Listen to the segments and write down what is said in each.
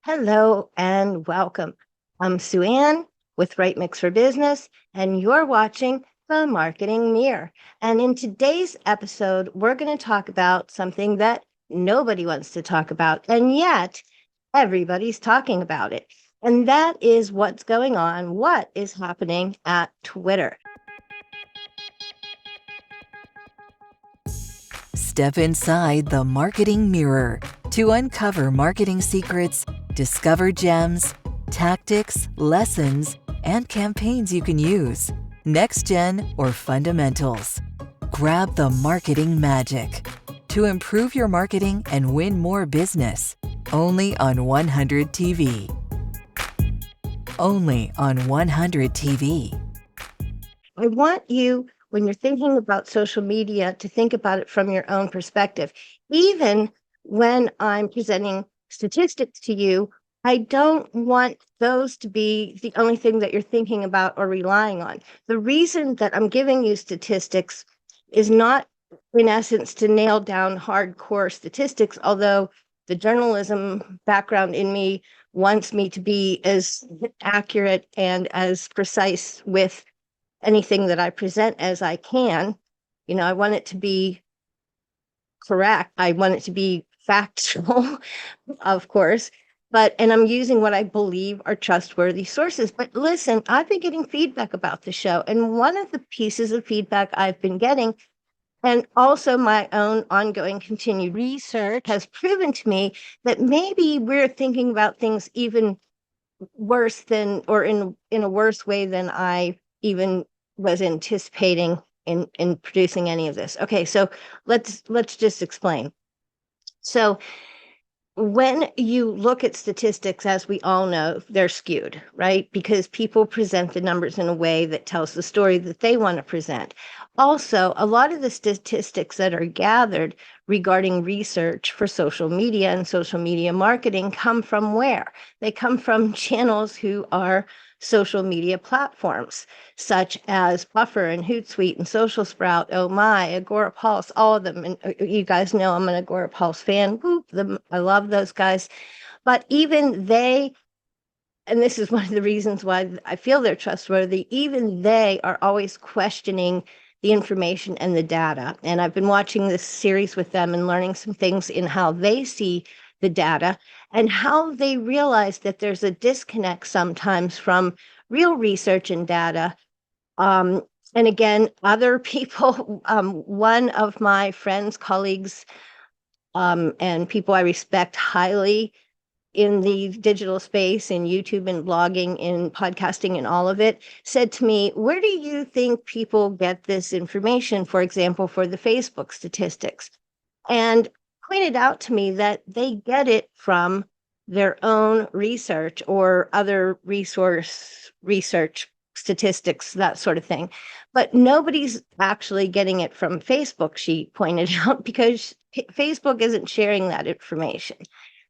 Hello and welcome. I'm Sue Ann with Right Mix for Business, and you're watching the Marketing Mirror. And in today's episode, we're going to talk about something that nobody wants to talk about, and yet everybody's talking about it. And that is what's going on, what is happening at Twitter. Step inside the Marketing Mirror to uncover marketing secrets, discover gems, tactics, lessons, and campaigns you can use, next gen or fundamentals. Grab the marketing magic to improve your marketing and win more business. Only on 100 TV. Only on 100 TV. I want you, when you're thinking about social media, to think about it from your own perspective. Even when I'm presenting statistics to you, I don't want those to be the only thing that you're thinking about or relying on. The reason that I'm giving you statistics is not, in essence, to nail down hardcore statistics, although the journalism background in me wants me to be as accurate and as precise with anything that I present as I can. I want it to be correct. I want it to be factual, of course, and I'm using what I believe are trustworthy sources. But listen, I've been getting feedback about the show. And one of the pieces of feedback I've been getting, and also my own ongoing continued research, has proven to me that maybe we're thinking about things even worse than, or in a worse way than I even was anticipating in producing any of this. Okay, so let's just explain. So when you look at statistics, as we all know, they're skewed, right? Because people present the numbers in a way that tells the story that they want to present. Also, a lot of the statistics that are gathered regarding research for social media and social media marketing come from where? They come from channels who are social media platforms, such as Buffer and Hootsuite and Social Sprout, Oh My, Agorapulse, all of them. And you guys know I'm an Agorapulse fan. I love those guys. But even they, and this is one of the reasons why I feel they're trustworthy, even they are always questioning the information and the data. And I've been watching this series with them and learning some things in how they see the data and how they realize that there's a disconnect sometimes from real research and data. And again, other people, one of my friends, colleagues, and people I respect highly in the digital space, in YouTube and blogging, in podcasting and all of it, said to me, where do you think people get this information, for example, for the Facebook statistics? And pointed out to me that they get it from their own research or other research statistics, that sort of thing. But nobody's actually getting it from Facebook, she pointed out, because Facebook isn't sharing that information.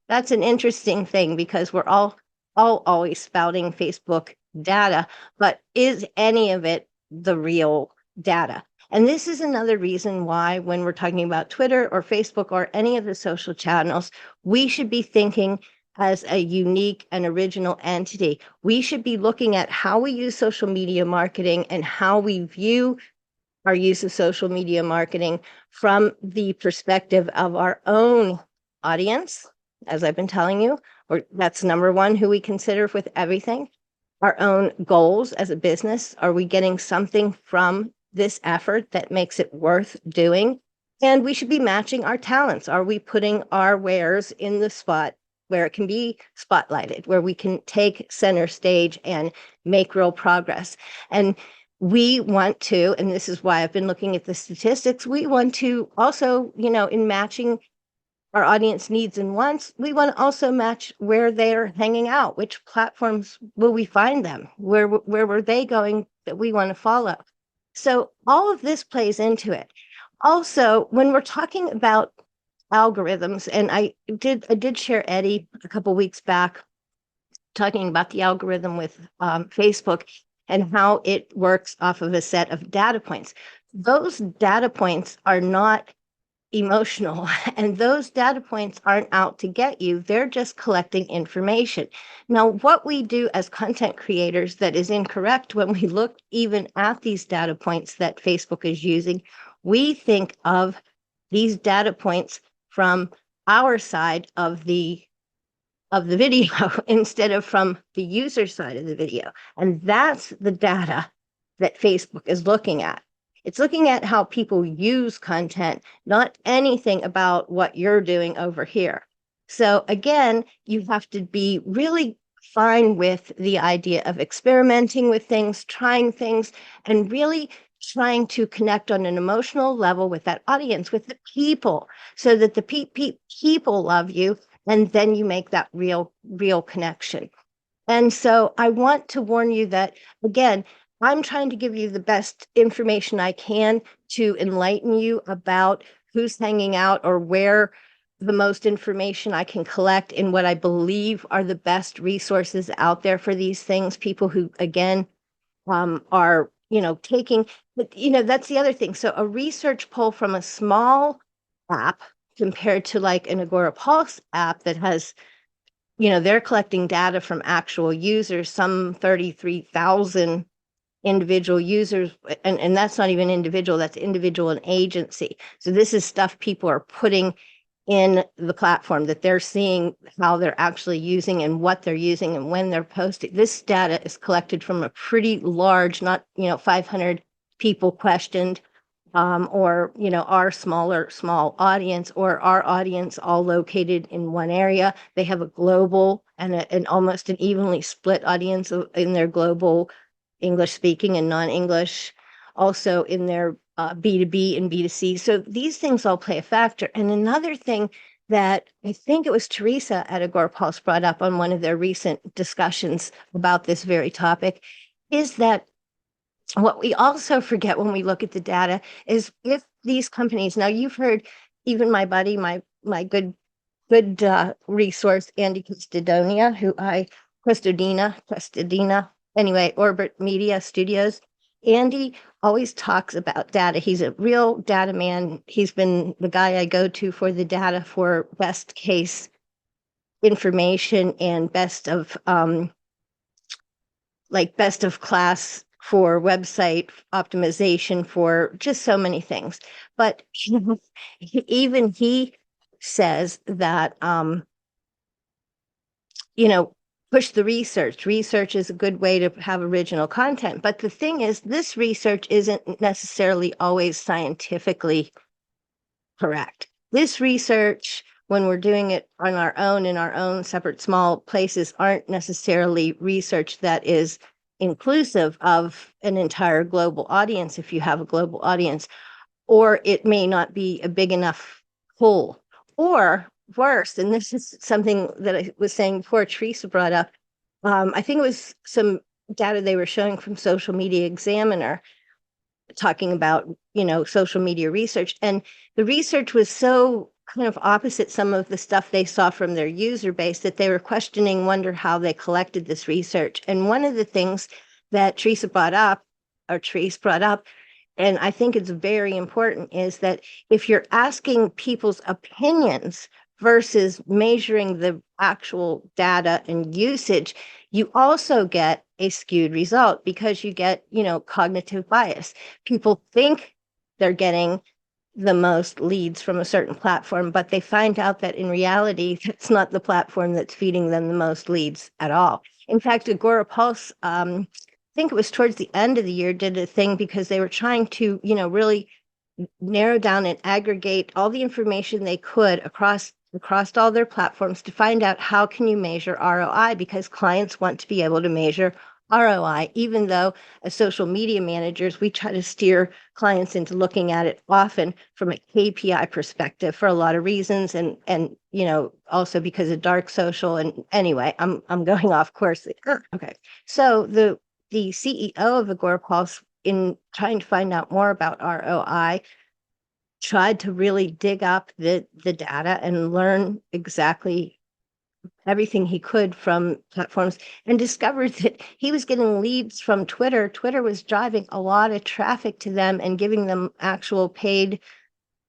That's an interesting thing because we're all always spouting Facebook data, but is any of it the real data? And this is another reason why, when we're talking about Twitter or Facebook or any of the social channels, we should be thinking as a unique and original entity. We should be looking at how we use social media marketing and how we view our use of social media marketing from the perspective of our own audience, as I've been telling you, or that's number one, who we consider with everything. Our own goals as a business. Are we getting something from this effort that makes it worth doing? And we should be matching our talents. Are we putting our wares in the spot where it can be spotlighted, where we can take center stage and make real progress? And we want to, and this is why I've been looking at the statistics, we want to also, in matching our audience needs and wants, we want to also match where they're hanging out. Which platforms will we find them? Where were they going that we want to follow? So all of this plays into it. Also, when we're talking about algorithms, and I did share Eddie a couple weeks back talking about the algorithm with Facebook and how it works off of a set of data points. Those data points are not emotional. And those data points aren't out to get you, they're just collecting information. Now, what we do as content creators that is incorrect when we look even at these data points that Facebook is using, we think of these data points from our side of the video instead of from the user side of the video. And that's the data that Facebook is looking at. It's looking at how people use content, not anything about what you're doing over here. So again, you have to be really fine with the idea of experimenting with things, trying things, and really trying to connect on an emotional level with that audience, with the people, so that the people love you, and then you make that real connection. And so I want to warn you that, again, I'm trying to give you the best information I can to enlighten you about who's hanging out or where the most information I can collect in what I believe are the best resources out there for these things. People who, again, are, taking, but, that's the other thing. So a research poll from a small app compared to like an Agora Pulse app that has, they're collecting data from actual users, some 33,000 individual users, and that's not even individual, that's individual and agency. So this is stuff people are putting in the platform that they're seeing how they're actually using and what they're using and when they're posting. This data is collected from a pretty large, not, 500 people questioned, or, our small audience, or our audience all located in one area. They have a global and an almost an evenly split audience in their global English speaking and non-English, also in their B2B and B2C. So these things all play a factor. And another thing that I think it was Teresa at Agora Pulse brought up on one of their recent discussions about this very topic is that what we also forget when we look at the data is if these companies, now you've heard even my buddy, my good resource, Andy Custodina, anyway, Orbit Media Studios. Andy always talks about data. He's a real data man. He's been the guy I go to for the data for best case information and best of class for website optimization for just so many things. But even he says that, push the research. Research is a good way to have original content. But the thing is, this research isn't necessarily always scientifically correct. This research, when we're doing it on our own in our own separate small places, aren't necessarily research that is inclusive of an entire global audience if you have a global audience, or it may not be a big enough pool. Or worse, and this is something that I was saying before Teresa brought up, I think it was some data they were showing from Social Media Examiner talking about, social media research. And the research was so kind of opposite some of the stuff they saw from their user base that they were questioning, wonder how they collected this research. And one of the things that Teresa brought up, and I think it's very important, is that if you're asking people's opinions versus measuring the actual data and usage, you also get a skewed result because you get, cognitive bias. People think they're getting the most leads from a certain platform, but they find out that in reality, that's not the platform that's feeding them the most leads at all. In fact, Agora Pulse, I think it was towards the end of the year, did a thing because they were trying to, really narrow down and aggregate all the information they could across all their platforms to find out how can you measure ROI, because clients want to be able to measure ROI, even though as social media managers, we try to steer clients into looking at it often from a KPI perspective for a lot of reasons. And, also because of dark social. And anyway, I'm going off course. Okay. So the CEO of Agora Pulse, in trying to find out more about ROI, tried to really dig up the data and learn exactly everything he could from platforms, and discovered that he was getting leads from Twitter. Twitter was driving a lot of traffic to them and giving them actual paid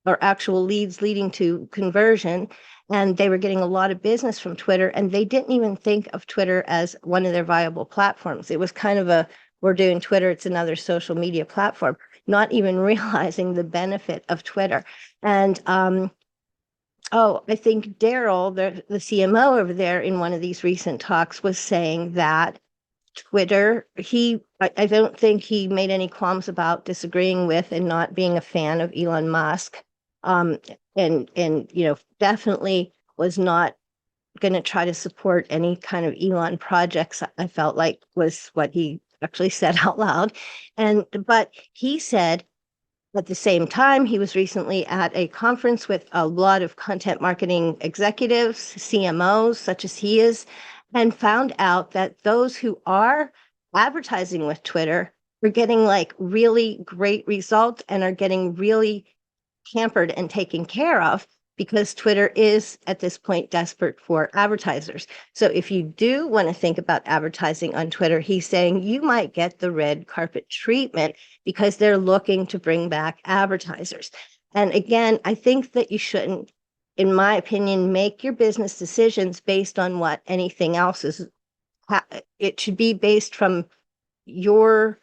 or actual leads leading to conversion. And they were getting a lot of business from Twitter, and they didn't even think of Twitter as one of their viable platforms. It was kind of a, we're doing Twitter, it's another social media platform, not even realizing the benefit of Twitter. And oh, I think Daryl, the CMO over there, in one of these recent talks was saying that Twitter, I don't think he made any qualms about disagreeing with and not being a fan of Elon Musk. Um, and definitely was not going to try to support any kind of Elon projects. I felt like was what he actually said out loud. But he said at the same time, he was recently at a conference with a lot of content marketing executives, CMOs, such as he is, and found out that those who are advertising with Twitter are getting like really great results and are getting really pampered and taken care of because Twitter is at this point desperate for advertisers. So if you do want to think about advertising on Twitter, he's saying you might get the red carpet treatment because they're looking to bring back advertisers. And again, I think that you shouldn't, in my opinion, make your business decisions based on what anything else is. It should be based from your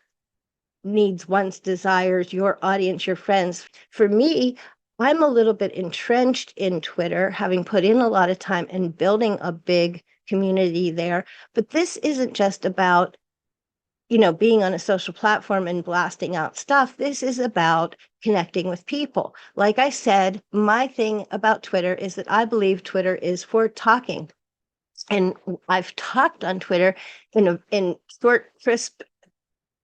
needs, wants, desires, your audience, your friends. For me, I'm a little bit entrenched in Twitter, having put in a lot of time and building a big community there. But this isn't just about, being on a social platform and blasting out stuff. This is about connecting with people. Like I said, my thing about Twitter is that I believe Twitter is for talking. And I've talked on Twitter in short, crisp,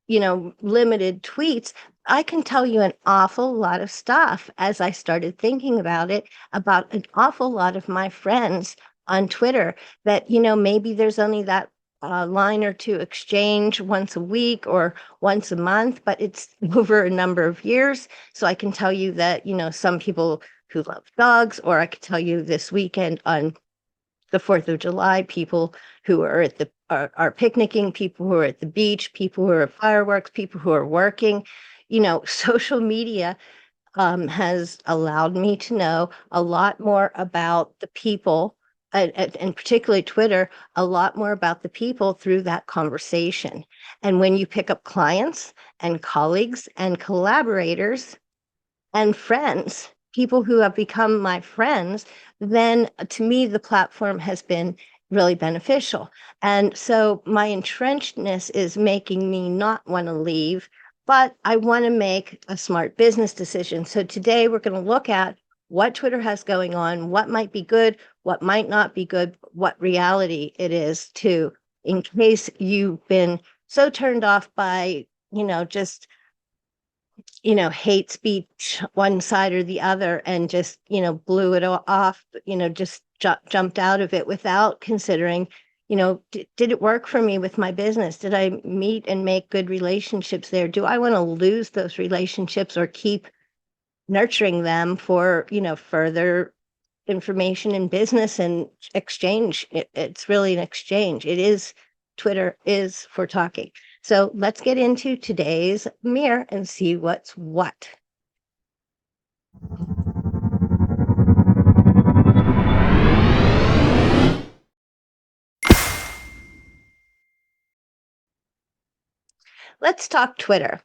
limited tweets. I can tell you an awful lot of stuff as I started thinking about it, about an awful lot of my friends on Twitter that, maybe there's only that line or two exchange once a week or once a month, but it's over a number of years. So I can tell you that, some people who love dogs, or I could tell you this weekend on the 4th of July, people who are at the are picnicking, people who are at the beach, people who are at fireworks, people who are working. Social media has allowed me to know a lot more about the people, and particularly Twitter, a lot more about the people through that conversation. And when you pick up clients and colleagues and collaborators and friends, people who have become my friends, then to me, the platform has been really beneficial. And so my entrenchedness is making me not want to leave, but I want to make a smart business decision. So today we're going to look at what Twitter has going on, what might be good, what might not be good, what reality it is too, in case you've been so turned off by, just hate speech, one side or the other, and just, blew it off, just jumped out of it without considering, did it work for me with my business? Did I meet and make good relationships there? Do I want to lose those relationships or keep nurturing them for, further information and business and exchange? It's really an exchange. Twitter is for talking. So let's get into today's mirror and see what's what. Let's talk Twitter,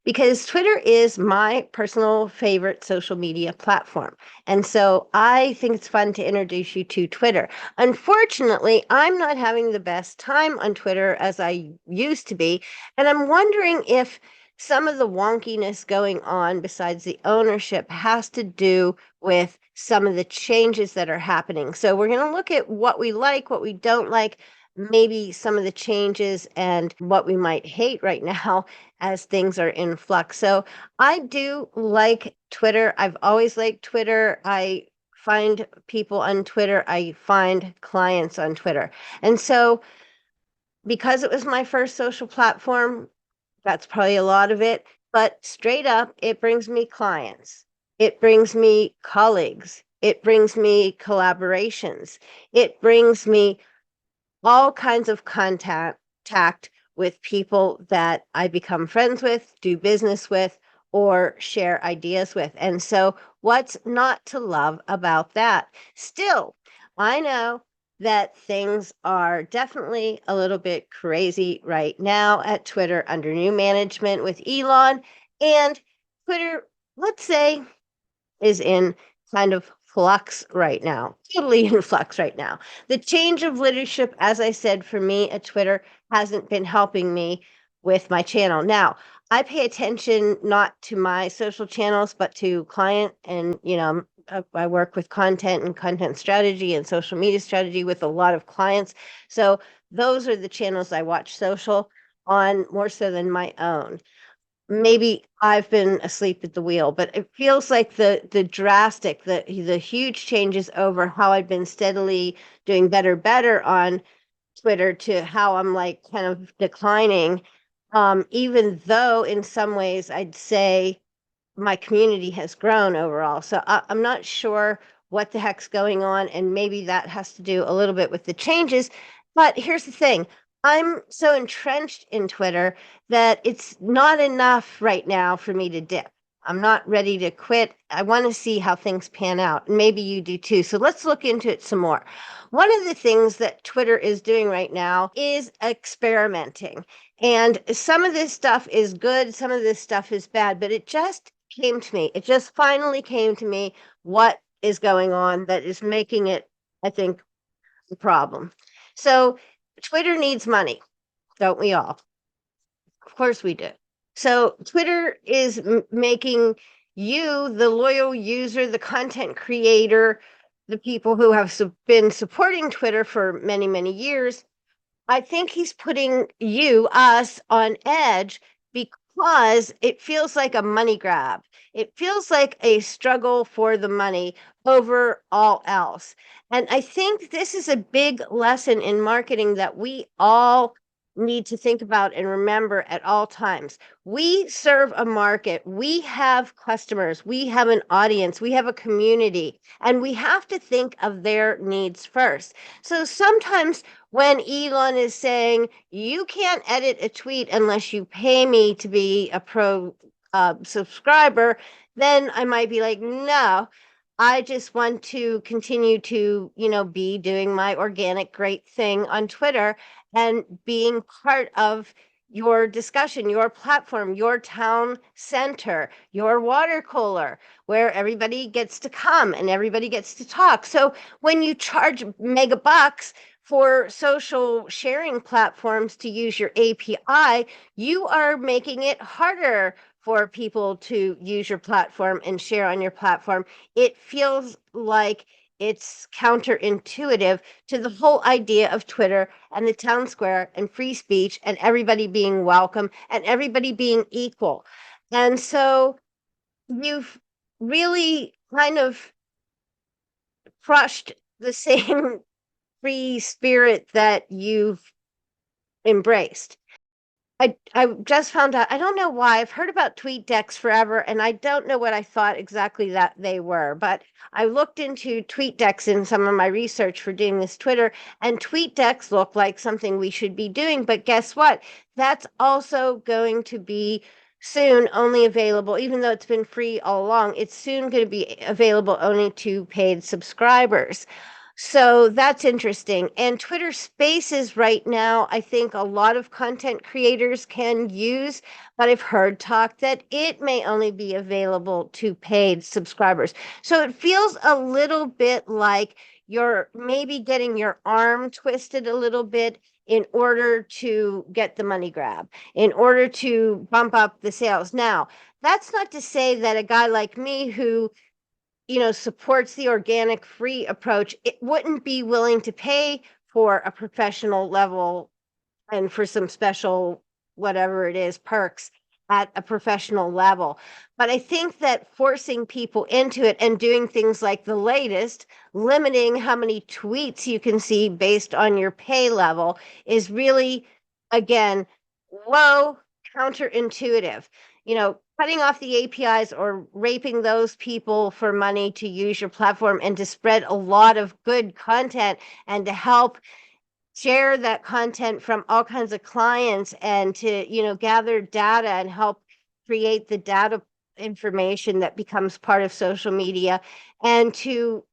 because Twitter is my personal favorite social media platform. And so I think it's fun to introduce you to Twitter. Unfortunately, I'm not having the best time on Twitter as I used to be. And I'm wondering if some of the wonkiness going on, besides the ownership, has to do with some of the changes that are happening. So we're going to look at what we like, what we don't like, maybe some of the changes and what we might hate right now as things are in flux. So I do like Twitter. I've always liked Twitter. I find people on Twitter. I find clients on Twitter. And so because it was my first social platform, that's probably a lot of it. But straight up, it brings me clients. It brings me colleagues. It brings me collaborations. It brings me all kinds of contact with people that I become friends with, do business with, or share ideas with. And so What's not to love about that? Still, I know that things are definitely a little bit crazy right now at Twitter under new management with Elon. And Twitter, let's say, is in kind of flux right now, totally in flux right now. The change of leadership, as I said, for me at Twitter hasn't been helping me with my channel. Now, I pay attention not to my social channels, but to client and, I work with content and content strategy and social media strategy with a lot of clients. So those are the channels I watch social on more so than my own. Maybe I've been asleep at the wheel, but it feels like the huge changes over how I've been steadily doing better on Twitter to how I'm like kind of declining. Even though in some ways I'd say my community has grown overall. So I'm not sure what the heck's going on, and maybe that has to do a little bit with the changes. But here's the thing. I'm so entrenched in Twitter that it's not enough right now for me to dip. I'm not ready to quit. I want to see how things pan out. And maybe you do too. So let's look into it some more. One of the things that Twitter is doing right now is experimenting. And some of this stuff is good, some of this stuff is bad, but it just came to me. It just finally came to me what is going on that is making it, I think, a problem. So Twitter needs money, don't we all? Of course we do. So Twitter is making you, the loyal user, the content creator, the people who have been supporting Twitter for many, many years. I think he's putting us on edge because it feels like a money grab. It feels like a struggle for the money over all else. And I think this is a big lesson in marketing that we all need to think about and remember at all times. We serve a market, we have customers, we have an audience, we have a community, and we have to think of their needs first. So sometimes when Elon is saying, you can't edit a tweet unless you pay me to be a pro subscriber, then I might be like, no, I just want to continue to, be doing my organic great thing on Twitter and being part of your discussion, your platform, your town center, your water cooler, where everybody gets to come and everybody gets to talk. So when you charge mega bucks for social sharing platforms to use your API, you are making it harder for people to use your platform and share on your platform. It feels like it's counterintuitive to the whole idea of Twitter and the town square and free speech and everybody being welcome and everybody being equal. And so you've really kind of crushed the same free spirit that you've embraced. I just found out, I don't know why, I've heard about tweet decks forever, and I don't know what I thought exactly that they were, but I looked into tweet decks in some of my research for doing this Twitter, and tweet decks look like something we should be doing, but guess what? That's also going to be soon only available, even though it's been free all along, it's soon going to be available only to paid subscribers. So that's interesting. And Twitter Spaces right now, I think a lot of content creators can use, but I've heard talk that it may only be available to paid subscribers. So it feels a little bit like you're maybe getting your arm twisted a little bit in order to get the money grab, in order to bump up the sales. Now, that's not to say that a guy like me who supports the organic free approach, it wouldn't be willing to pay for a professional level and for some special, whatever it is, perks at a professional level. But I think that forcing people into it and doing things like the latest, limiting how many tweets you can see based on your pay level is really, again, low, counterintuitive. Cutting off the APIs or raping those people for money to use your platform and to spread a lot of good content and to help share that content from all kinds of clients and to gather data and help create the data information that becomes part of social media and to,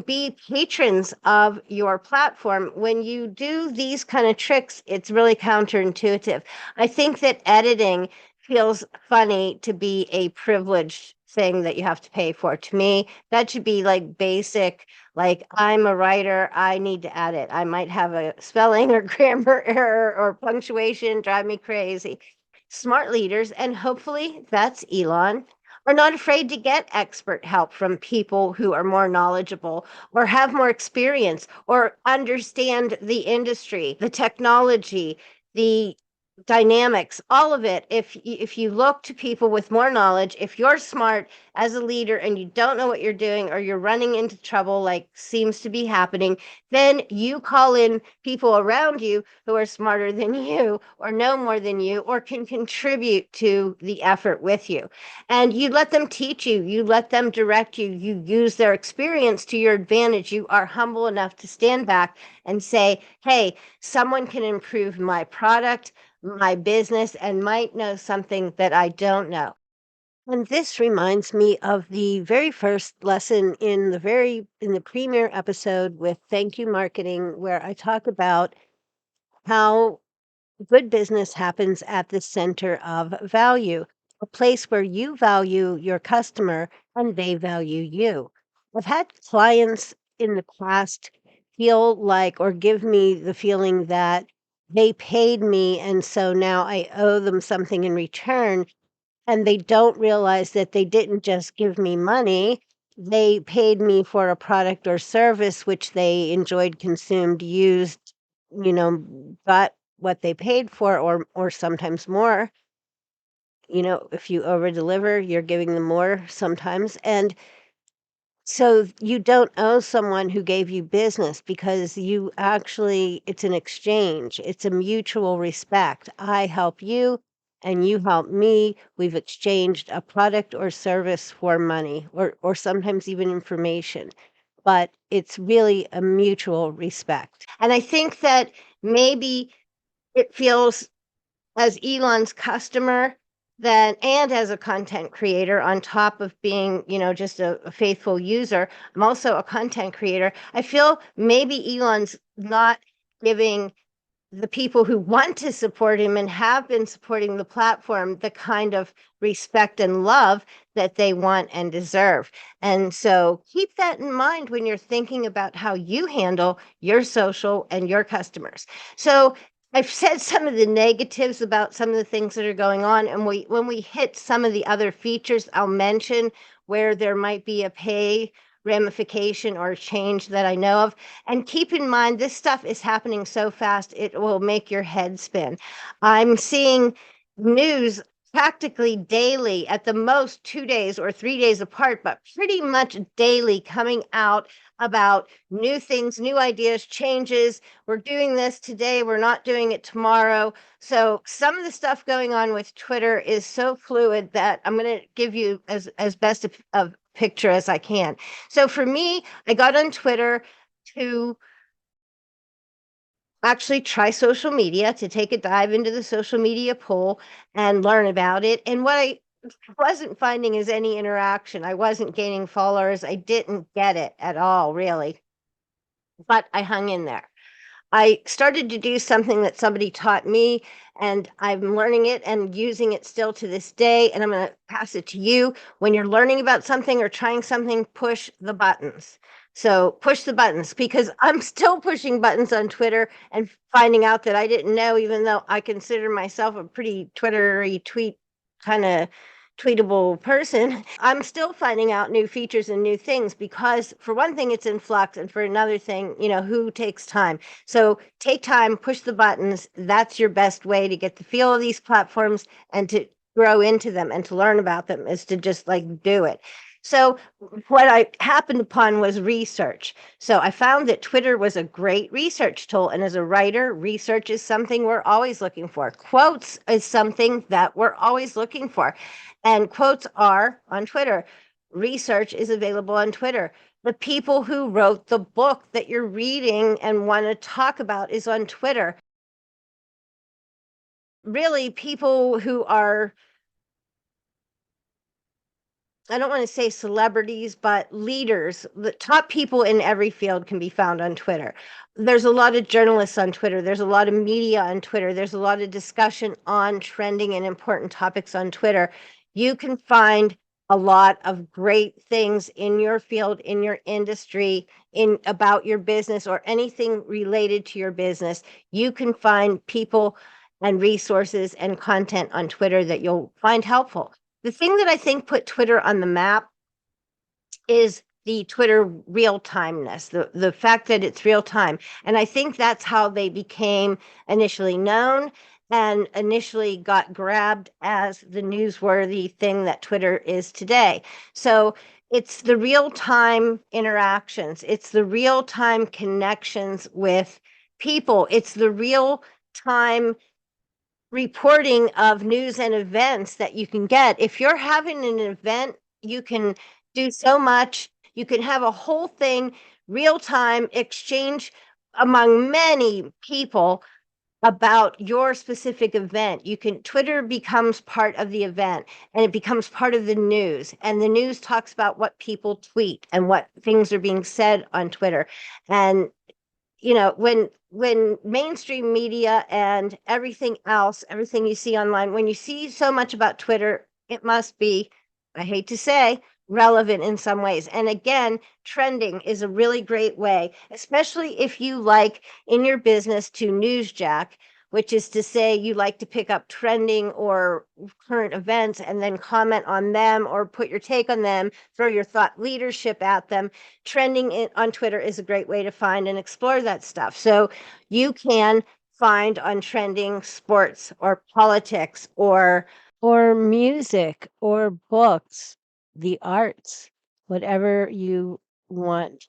be patrons of your platform. When you do these kind of tricks, it's really counterintuitive. I think that editing feels funny to be a privileged thing that you have to pay for. To me, that should be like basic, like I'm a writer, I need to edit. I might have a spelling or grammar error or punctuation drive me crazy. Smart leaders, and hopefully that's Elon, are not afraid to get expert help from people who are more knowledgeable or have more experience or understand the industry, the technology, the dynamics, all of it. If you look to people with more knowledge, if you're smart as a leader and you don't know what you're doing or you're running into trouble like seems to be happening, then you call in people around you who are smarter than you or know more than you or can contribute to the effort with you. And you let them teach you, you let them direct you, you use their experience to your advantage. You are humble enough to stand back and say, hey, someone can improve my product, my business, and might know something that I don't know. And this reminds me of the very first lesson in the premier episode with Thank You Marketing, where I talk about how good business happens at the center of value, a place where you value your customer and they value you. I've had clients in the past feel like or give me the feeling that they paid me and so now I owe them something in return. And they don't realize that they didn't just give me money. They paid me for a product or service which they enjoyed, consumed, used, got what they paid for or sometimes more. If you over deliver, you're giving them more sometimes. And so you don't owe someone who gave you business because it's an exchange. It's a mutual respect. I help you and you help me. We've exchanged a product or service for money or sometimes even information. But it's really a mutual respect. And I think that maybe it feels as Elon's customer then and as a content creator on top of being, just a faithful user, I'm also a content creator. I feel maybe Elon's not giving the people who want to support him and have been supporting the platform the kind of respect and love that they want and deserve. And so keep that in mind when you're thinking about how you handle your social and your customers. So I've said some of the negatives about some of the things that are going on. And when we hit some of the other features, I'll mention where there might be a pay ramification or change that I know of. And keep in mind, this stuff is happening so fast, it will make your head spin. I'm seeing news practically daily, at the most 2 days or 3 days apart, but pretty much daily coming out about new things, new ideas, changes. We're doing this today, we're not doing it tomorrow. So some of the stuff going on with Twitter is so fluid that I'm going to give you as best of picture as I can. So for me, I got on Twitter to actually try social media, to take a dive into the social media pool and learn about it. And what I wasn't finding is any interaction. I wasn't gaining followers. I didn't get it at all, really. But I hung in there. I started to do something that somebody taught me, and I'm learning it and using it still to this day. And I'm going to pass it to you. When you're learning about something or trying something, push the buttons. So push the buttons because I'm still pushing buttons on Twitter and finding out that I didn't know, even though I consider myself a pretty Twittery tweet kind of tweetable person, I'm still finding out new features and new things because for one thing, it's in flux. And for another thing, who takes time? So take time, push the buttons. That's your best way to get the feel of these platforms and to grow into them and to learn about them is to just like do it. So what I happened upon was research. So I found that Twitter was a great research tool. And as a writer, research is something we're always looking for. Quotes is something that we're always looking for. And quotes are on Twitter. Research is available on Twitter. The people who wrote the book that you're reading and want to talk about is on Twitter. Really, people who are I don't want to say celebrities, but leaders, the top people in every field can be found on Twitter. There's a lot of journalists on Twitter. There's a lot of media on Twitter. There's a lot of discussion on trending and important topics on Twitter. You can find a lot of great things in your field, in your industry, in about your business or anything related to your business. You can find people and resources and content on Twitter that you'll find helpful. The thing that I think put Twitter on the map is the Twitter real timeness, the fact that it's real time. And I think that's how they became initially known and initially got grabbed as the newsworthy thing that Twitter is today. So it's the real time interactions, it's the real time connections with people, it's the real time reporting of news and events that you can get. If you're having an event, you can do so much. You can have a whole thing, real time exchange among many people about your specific event. Twitter becomes part of the event and it becomes part of the news. And the news talks about what people tweet and what things are being said on Twitter. And when mainstream media and everything else, everything you see online, when you see so much about Twitter, it must be, I hate to say, relevant in some ways. And again, trending is a really great way, especially if you like in your business to newsjack, which is to say you like to pick up trending or current events and then comment on them or put your take on them, throw your thought leadership at them. Trending on Twitter is a great way to find and explore that stuff. So you can find on trending sports or politics or music or books, the arts, whatever you want.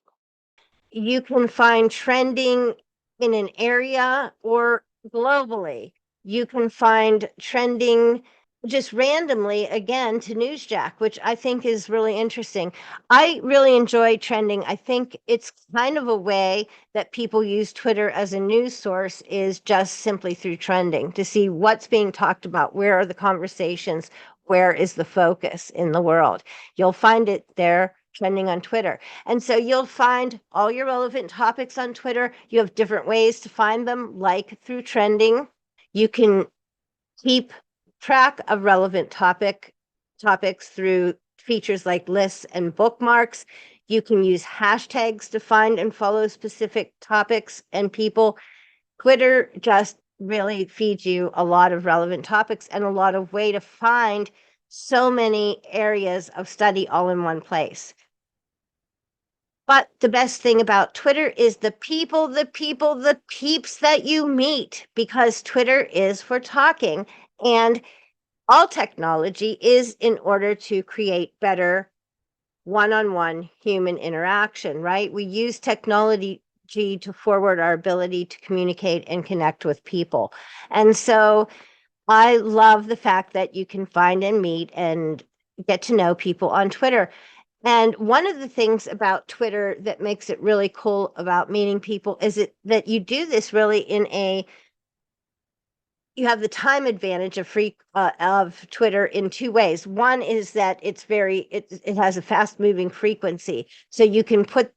You can find trending in an area or globally. You can find trending just randomly again to newsjack, which I think is really interesting. I really enjoy trending. I think it's kind of a way that people use Twitter as a news source, is just simply through trending to see what's being talked about, where are the conversations, where is the focus in the world. You'll find it there trending on Twitter. And so you'll find all your relevant topics on Twitter. You have different ways to find them, like through trending. You can keep track of relevant topics through features like lists and bookmarks. You can use hashtags to find and follow specific topics and people. Twitter just really feeds you a lot of relevant topics and a lot of way to find so many areas of study all in one place. But the best thing about Twitter is the peeps that you meet, because Twitter is for talking, and all technology is in order to create better one-on-one human interaction, right? We use technology to forward our ability to communicate and connect with people. And so I love the fact that you can find and meet and get to know people on Twitter. And one of the things about Twitter that makes it really cool about meeting people is that you do this really you have the time advantage of Twitter in two ways. One is that it has a fast moving frequency. So you can put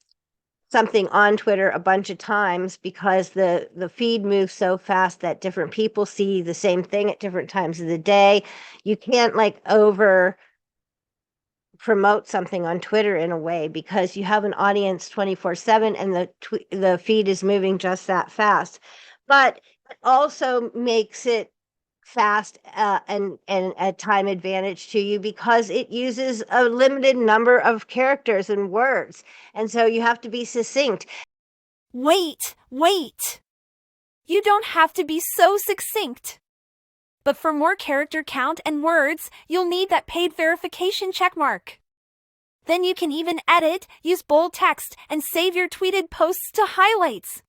something on Twitter a bunch of times because the feed moves so fast that different people see the same thing at different times of the day. You can't like over promote something on Twitter in a way because you have an audience 24/7 and the feed is moving just that fast. But it also makes it fast and a time advantage to you because it uses a limited number of characters and words. And so you have to be succinct. Wait. You don't have to be so succinct. But for more character count and words, you'll need that paid verification checkmark. Then you can even edit, use bold text, and save your tweeted posts to highlights.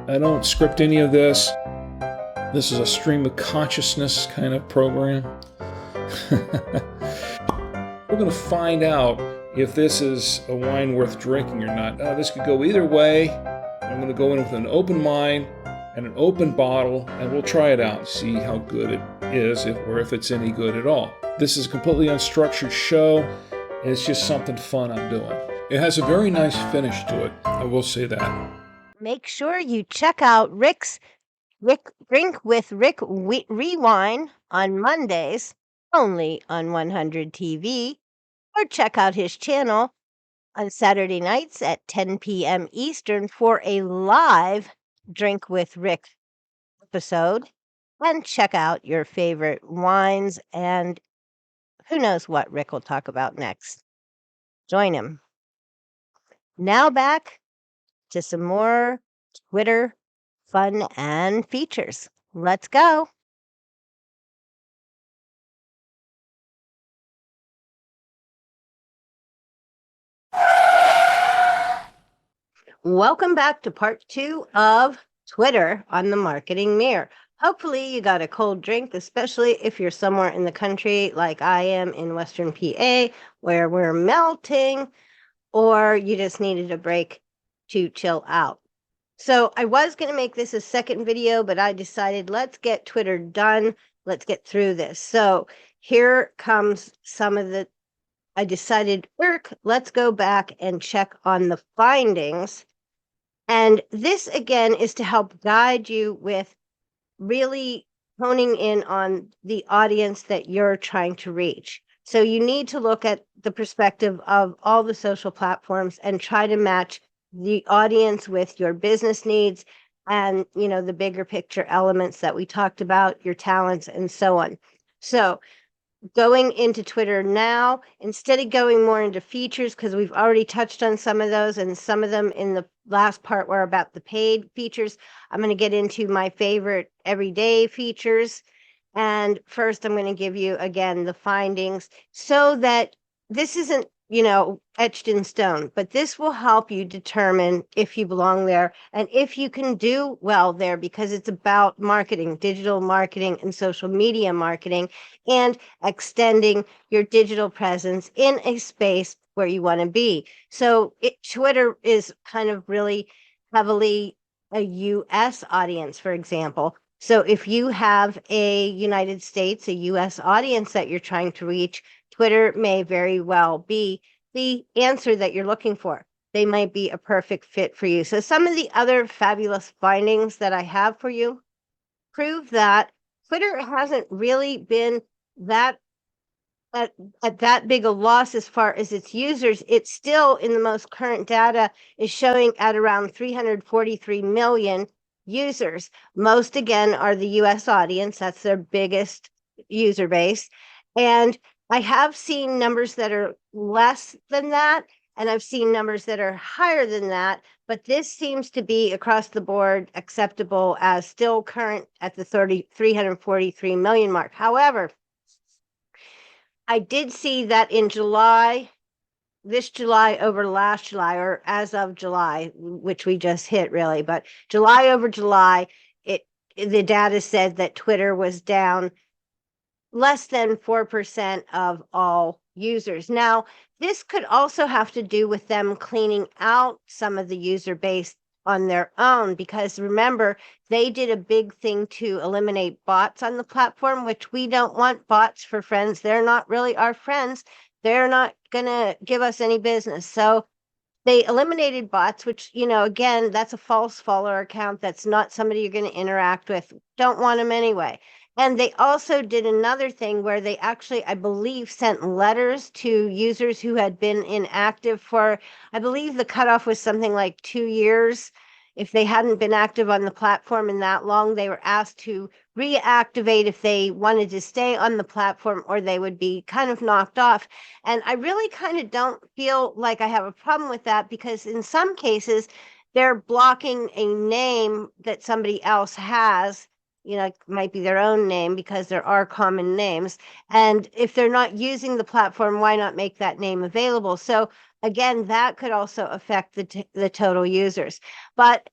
I don't script any of this. This is a stream of consciousness kind of program. We're going to find out if this is a wine worth drinking or not. This could go either way. I'm going to go in with an open mind and an open bottle, and we'll try it out and see how good it is, or if it's any good at all. This is a completely unstructured show, and it's just something fun I'm doing. It has a very nice finish to it, I will say that. Make sure you check out Rick's Drink with Rick Rewind on Mondays, only on 100 TV, or check out his channel on Saturday nights at 10 p.m. Eastern for a live Drink with Rick episode, and check out your favorite wines, and who knows what Rick will talk about next. Join him. Now back to some more Twitter fun and features. Let's go. Welcome back to part 2 of Twitter on the Marketing Mirror. Hopefully you got a cold drink, especially if you're somewhere in the country like I am in Western PA, where we're melting, or you just needed a break to chill out. So I was going to make this a second video, but I decided let's get Twitter done. Let's get through this. So here comes some of the, I decided, let's go back and check on the findings. And this again is to help guide you with really honing in on the audience that you're trying to reach. So you need to look at the perspective of all the social platforms and try to match the audience with your business needs and, you know, the bigger picture elements that we talked about, your talents and so on. So going into Twitter now, instead of going more into features, because we've already touched on some of those, and some of them in the last part were about the paid features, I'm going to get into my favorite everyday features. And first, I'm going to give you, again, the findings so that this isn't, you know, etched in stone, but this will help you determine if you belong there and if you can do well there, because it's about marketing, digital marketing and social media marketing, and extending your digital presence in a space where you want to be. So Twitter is kind of really heavily a US audience, for example. So if you have a United States, a US audience that you're trying to reach, Twitter may very well be the answer that you're looking for. They might be a perfect fit for you. So some of the other fabulous findings that I have for you prove that Twitter hasn't really been that at that big a loss as far as its users. It's still, in the most current data, is showing at around 343 million users. Most, again, are the US audience. That's their biggest user base. And I have seen numbers that are less than that, and I've seen numbers that are higher than that, but this seems to be across the board acceptable as still current at the 343 million mark. However, I did see that in July, this July over last July, or as of July, which we just hit really, but July over July, the data said that Twitter was down less than 4% of all users. Now, this could also have to do with them cleaning out some of the user base on their own, because remember, they did a big thing to eliminate bots on the platform, which we don't want bots for friends. They're not really our friends. They're not going to give us any business. So they eliminated bots, which, you know, again, that's a false follower account. That's not somebody you're going to interact with. Don't want them anyway. And they also did another thing where they actually, I believe, sent letters to users who had been inactive for, I believe the cutoff was something like 2 years. If they hadn't been active on the platform in that long, they were asked to reactivate if they wanted to stay on the platform, or they would be kind of knocked off. And I really kind of don't feel like I have a problem with that, because in some cases, they're blocking a name that somebody else has. You know, it might be their own name, because there are common names. And if they're not using the platform, why not make that name available? So again, that could also affect the total users. But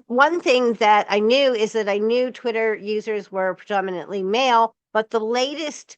one thing that I knew is that I knew Twitter users were predominantly male, but the latest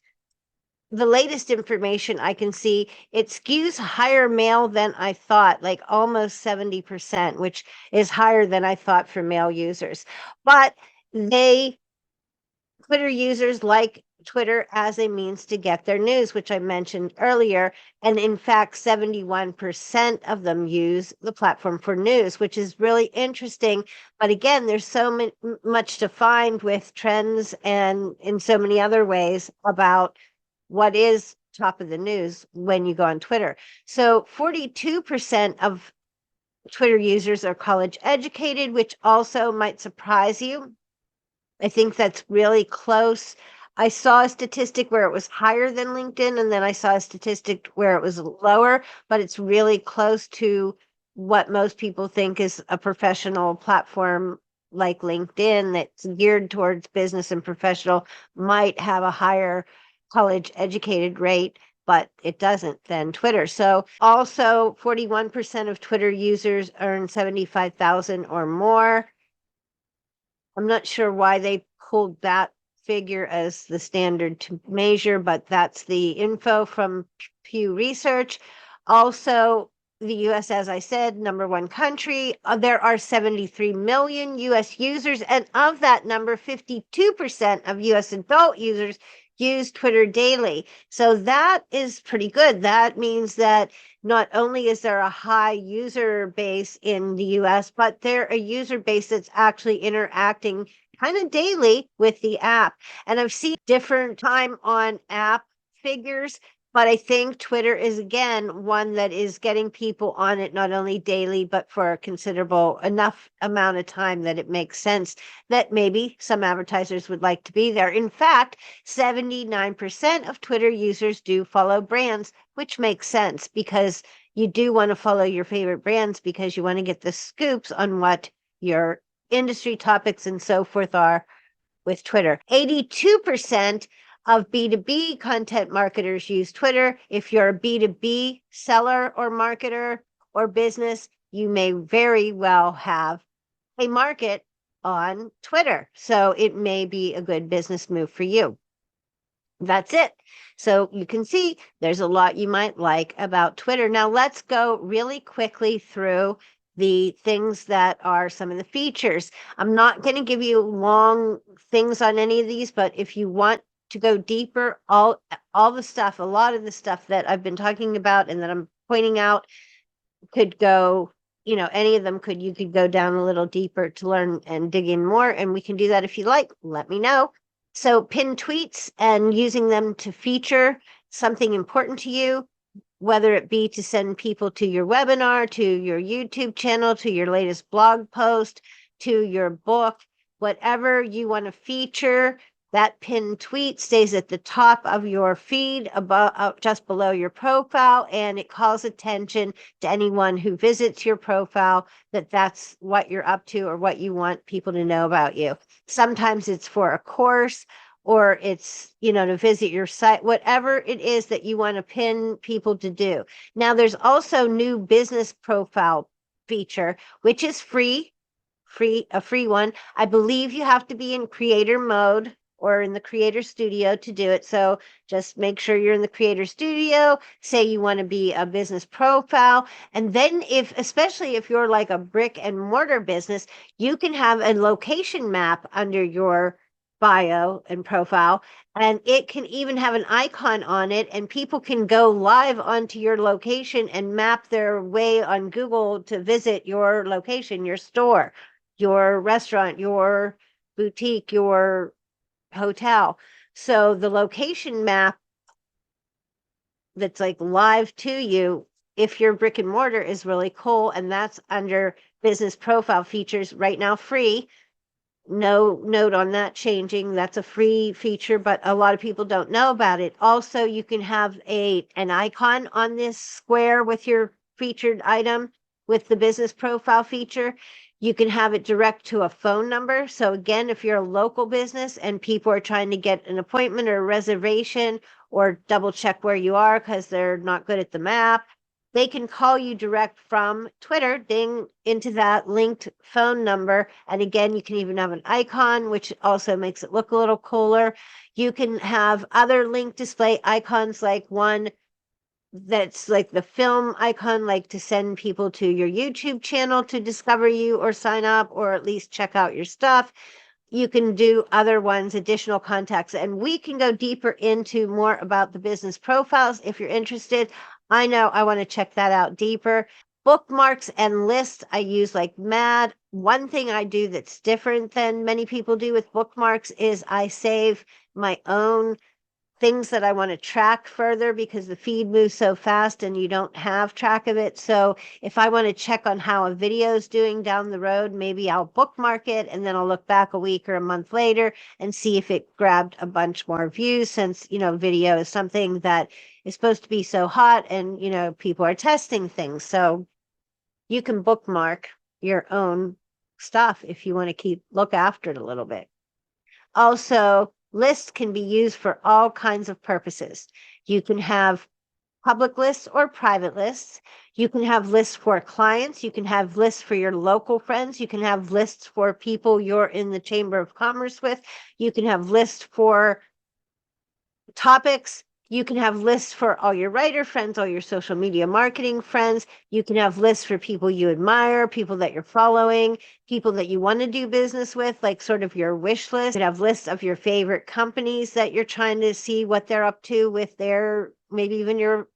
information I can see, it skews higher male than I thought, like almost 70%, which is higher than I thought for male users. But Twitter users like Twitter as a means to get their news, which I mentioned earlier. And in fact, 71% of them use the platform for news, which is really interesting. But again, there's so much to find with trends and in so many other ways about what is top of the news when you go on Twitter. So 42% of Twitter users are college educated, which also might surprise you. I think that's really close. I saw a statistic where it was higher than LinkedIn, and then I saw a statistic where it was lower, but it's really close to what most people think is a professional platform like LinkedIn that's geared towards business and professional might have a higher college educated rate, but it doesn't than Twitter. So also 41% of Twitter users earn 75,000 or more. I'm not sure why they pulled that figure as the standard to measure, but that's the info from Pew Research. Also, the US, as I said, number one country. There are 73 million US users, and of that number, 52% of US adult users use Twitter daily. So that is pretty good. That means that not only is there a high user base in the US, but they're a user base that's actually interacting kind of daily with the app. And I've seen different time on app figures, but I think Twitter is again one that is getting people on it not only daily, but for a considerable enough amount of time that it makes sense that maybe some advertisers would like to be there. In fact, 79% of Twitter users do follow brands, which makes sense because you do want to follow your favorite brands because you want to get the scoops on what your industry topics and so forth are with Twitter. 82% of B2B content marketers use Twitter. If you're a B2B seller or marketer or business, you may very well have a market on Twitter. So it may be a good business move for you. That's it. So you can see there's a lot you might like about Twitter. Now let's go really quickly through the things that are some of the features. I'm not going to give you long things on any of these, but if you want to go deeper, all the stuff, a lot of the stuff that I've been talking about and that I'm pointing out could go, any of them you could go down a little deeper to learn and dig in more. And we can do that if you like, let me know. So pin tweets and using them to feature something important to you, whether it be to send people to your webinar, to your YouTube channel, to your latest blog post, to your book, whatever you want to feature. That pinned tweet stays at the top of your feed, above, just below your profile, and it calls attention to anyone who visits your profile that that's what you're up to or what you want people to know about you. Sometimes it's for a course or it's, to visit your site, whatever it is that you want to pin people to do. Now, there's also new business profile feature, which is a free one. I believe you have to be in creator mode or in the creator studio to do it. So just make sure you're in the creator studio, say you want to be a business profile. And then especially if you're like a brick and mortar business, you can have a location map under your bio and profile, and it can even have an icon on it, and people can go live onto your location and map their way on Google to visit your location, your store, your restaurant, your boutique, your hotel. So the location map that's like live to you, if you're brick and mortar, is really cool. And that's under business profile features right now, free. No note on that changing. That's a free feature, but a lot of people don't know about it. Also, you can have an icon on this square with your featured item with the business profile feature. You can have it direct to a phone number. So again, if you're a local business and people are trying to get an appointment or a reservation or double check where you are because they're not good at the map, they can call you direct from Twitter, ding, into that linked phone number. And again, you can even have an icon, which also makes it look a little cooler. You can have other link display icons, like one that's like the film icon, like to send people to your YouTube channel to discover you or sign up or at least check out your stuff. You can do other ones, additional contacts, and we can go deeper into more about the business profiles if you're interested. I know I want to check that out deeper. Bookmarks and lists I use like mad. One thing I do that's different than many people do with bookmarks is I save my own things that I want to track further, because the feed moves so fast and you don't have track of it. So if I want to check on how a video is doing down the road, maybe I'll bookmark it and then I'll look back a week or a month later and see if it grabbed a bunch more views, since, video is something that is supposed to be so hot and, people are testing things. So you can bookmark your own stuff if you want to look after it a little bit. Also, lists can be used for all kinds of purposes. You can have public lists or private lists. You can have lists for clients. You can have lists for your local friends. You can have lists for people you're in the Chamber of Commerce with. You can have lists for topics. You can have lists for all your writer friends, all your social media marketing friends. You can have lists for people you admire, people that you're following, people that you want to do business with, like sort of your wish list. You can have lists of your favorite companies that you're trying to see what they're up to with their, maybe even you're,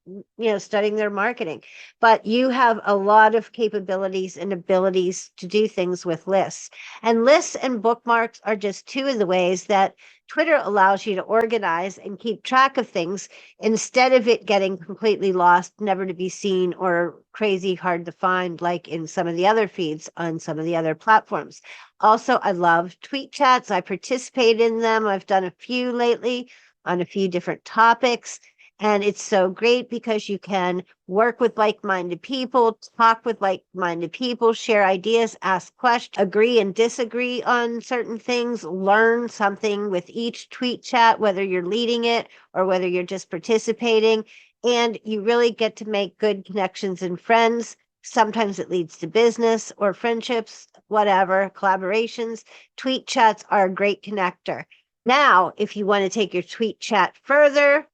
studying their marketing. But you have a lot of capabilities and abilities to do things with lists. And lists and bookmarks are just two of the ways that Twitter allows you to organize and keep track of things instead of it getting completely lost, never to be seen, or crazy hard to find, like in some of the other feeds on some of the other platforms. Also, I love tweet chats. I participate in them. I've done a few lately on a few different topics. And it's so great because you can work with like-minded people, talk with like-minded people, share ideas, ask questions, agree and disagree on certain things, learn something with each tweet chat, whether you're leading it or whether you're just participating. And you really get to make good connections and friends. Sometimes it leads to business or friendships, whatever, collaborations. Tweet chats are a great connector. Now, if you want to take your tweet chat further,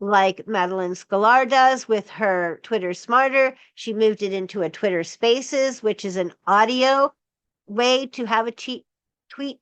like Madeline Scalar does with her Twitter Smarter, she moved it into a Twitter Spaces, which is an audio way to have a tweet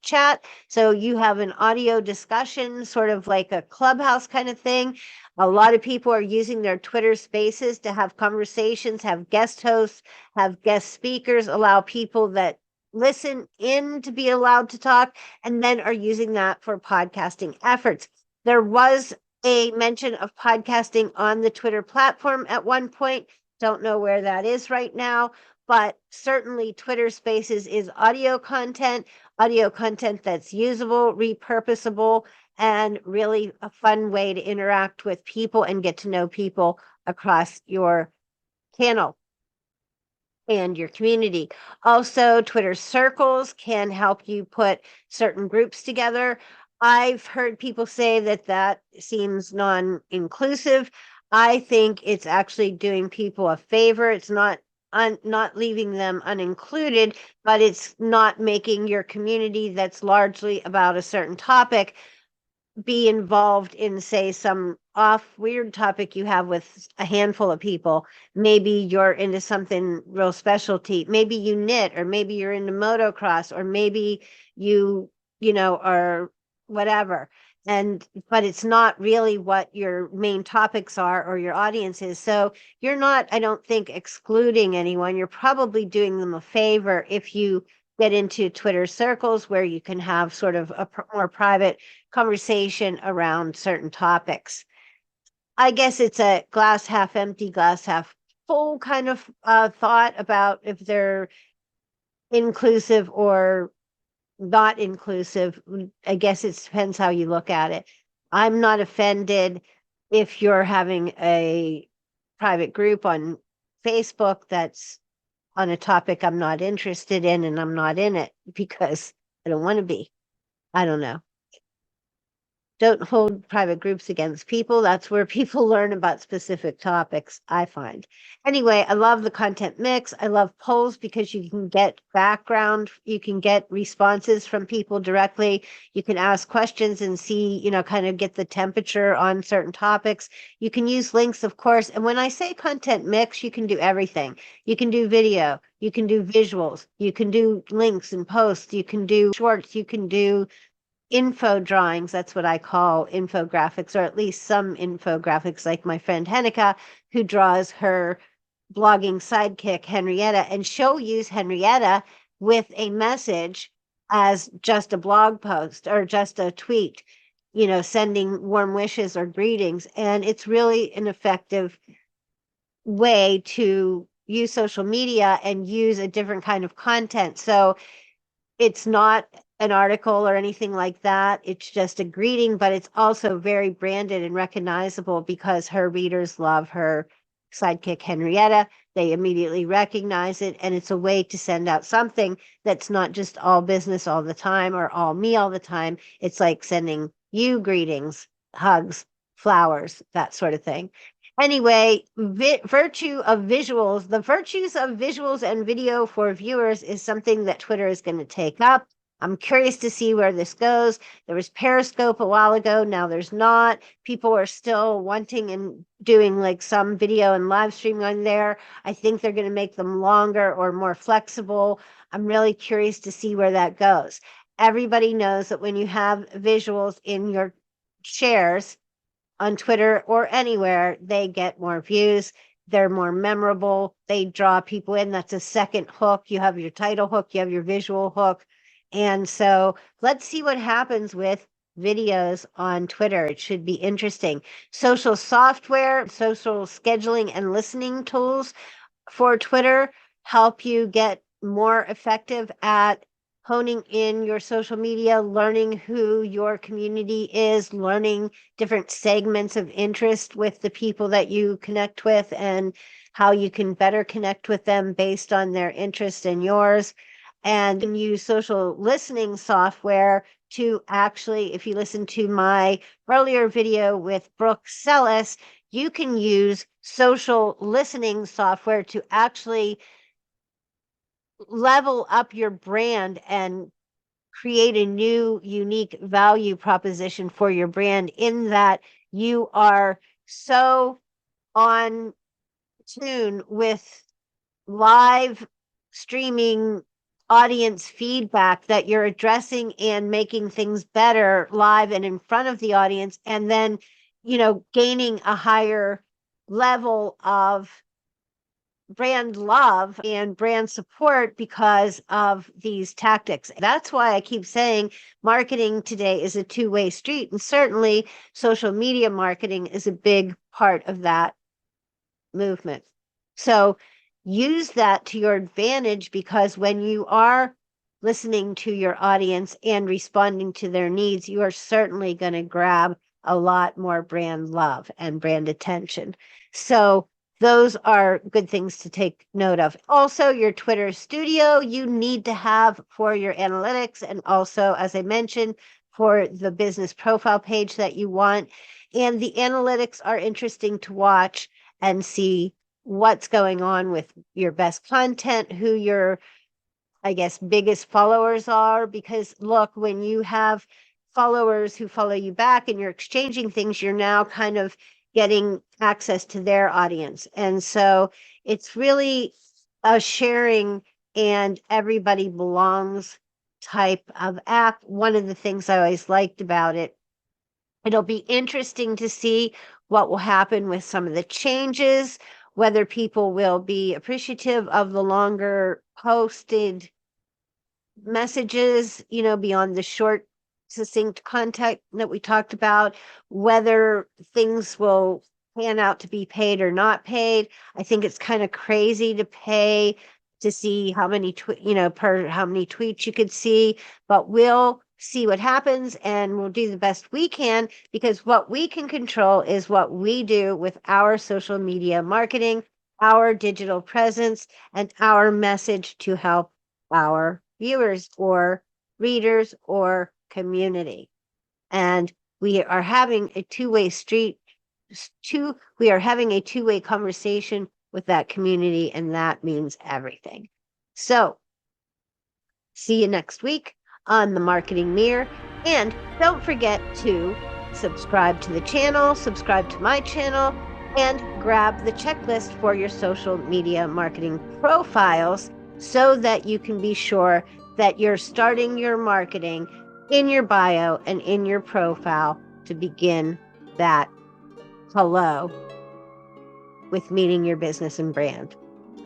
chat. So you have an audio discussion, sort of like a clubhouse kind of thing. A lot of people are using their Twitter Spaces to have conversations, have guest hosts, have guest speakers, allow people that listen in to be allowed to talk, and then are using that for podcasting efforts. There was a mention of podcasting on the Twitter platform at one point. Don't know where that is right now, but certainly Twitter Spaces is audio content that's usable, repurposable, and really a fun way to interact with people and get to know people across your channel and your community. Also, Twitter circles can help you put certain groups together. I've heard people say that seems non-inclusive. I think it's actually doing people a favor. It's not leaving them unincluded, but it's not making your community that's largely about a certain topic be involved in, say, some weird topic you have with a handful of people. Maybe you're into something real specialty. Maybe you knit, or maybe you're into motocross, or maybe you are whatever. But it's not really what your main topics are or your audience is. So you're not, I don't think, excluding anyone. You're probably doing them a favor if you get into Twitter circles where you can have sort of a more private conversation around certain topics. I guess it's a glass half empty, glass half full kind of thought about if they're inclusive or not inclusive. I guess it depends how you look at it. I'm not offended if you're having a private group on Facebook that's on a topic I'm not interested in, and I'm not in it because I don't want to be. I don't know. Don't hold private groups against people. That's where people learn about specific topics, I find. Anyway, I love the content mix. I love polls because you can get background, you can get responses from people directly. You can ask questions and see, kind of get the temperature on certain topics. You can use links, of course. And when I say content mix, you can do everything. You can do video, you can do visuals, you can do links and posts, you can do shorts, you can do info drawings. That's what I call infographics, or at least some infographics, like my friend Hennika, who draws her blogging sidekick, Henrietta, and she'll use Henrietta with a message as just a blog post or just a tweet, sending warm wishes or greetings. And it's really an effective way to use social media and use a different kind of content. So it's not an article or anything like that. It's just a greeting, but it's also very branded and recognizable because her readers love her sidekick, Henrietta. They immediately recognize it. And it's a way to send out something that's not just all business all the time or all me all the time. It's like sending you greetings, hugs, flowers, that sort of thing. Anyway, virtue of visuals, the virtues of visuals and video for viewers is something that Twitter is going to take up. I'm curious to see where this goes. There was Periscope a while ago. Now there's not. People are still wanting and doing like some video and live stream on there. I think they're going to make them longer or more flexible. I'm really curious to see where that goes. Everybody knows that when you have visuals in your shares on Twitter or anywhere, they get more views. They're more memorable. They draw people in. That's a second hook. You have your title hook, you have your visual hook. And so let's see what happens with videos on Twitter. It should be interesting. Social software, social scheduling and listening tools for Twitter help you get more effective at honing in your social media, learning who your community is, learning different segments of interest with the people that you connect with, and how you can better connect with them based on their interest and yours. And use social listening software to actually, if you listen to my earlier video with Brooke Sellis, you can use social listening software to actually level up your brand and create a new unique value proposition for your brand, in that you are so on tune with live streaming audience feedback that you're addressing and making things better live and in front of the audience, and then gaining a higher level of brand love and brand support because of these tactics. That's why I keep saying marketing today is a two-way street, and certainly social media marketing is a big part of that movement. So use that to your advantage, because when you are listening to your audience and responding to their needs, you are certainly going to grab a lot more brand love and brand attention. So those are good things to take note of. Also, your Twitter studio you need to have for your analytics, and also, as I mentioned, for the business profile page that you want. And the analytics are interesting to watch and see what's going on with your best content, who your, I guess, biggest followers are. Because look, when you have followers who follow you back and you're exchanging things, you're now kind of getting access to their audience. And so it's really a sharing and everybody belongs type of app. One of the things I always liked about it. It'll be interesting to see what will happen with some of the changes, whether people will be appreciative of the longer posted messages, beyond the short, succinct content that we talked about, whether things will pan out to be paid or not paid. I think it's kind of crazy to pay to see how many, per how many tweets you could see, but we'll see what happens and we'll do the best we can, because what we can control is what we do with our social media marketing, our digital presence, and our message to help our viewers or readers or community. And We are having a two-way street. We are having a two-way conversation with that community, and that means everything. So, see you next week on the Marketing Mirror. And don't forget to subscribe to the channel, subscribe to my channel, and grab the checklist for your social media marketing profiles so that you can be sure that you're starting your marketing in your bio and in your profile to begin that hello with meeting your business and brand.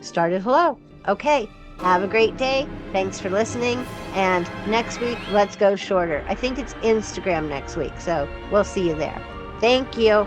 Start it hello. Okay. Have a great day. Thanks for listening. And next week, let's go shorter. I think it's Instagram next week. So we'll see you there. Thank you.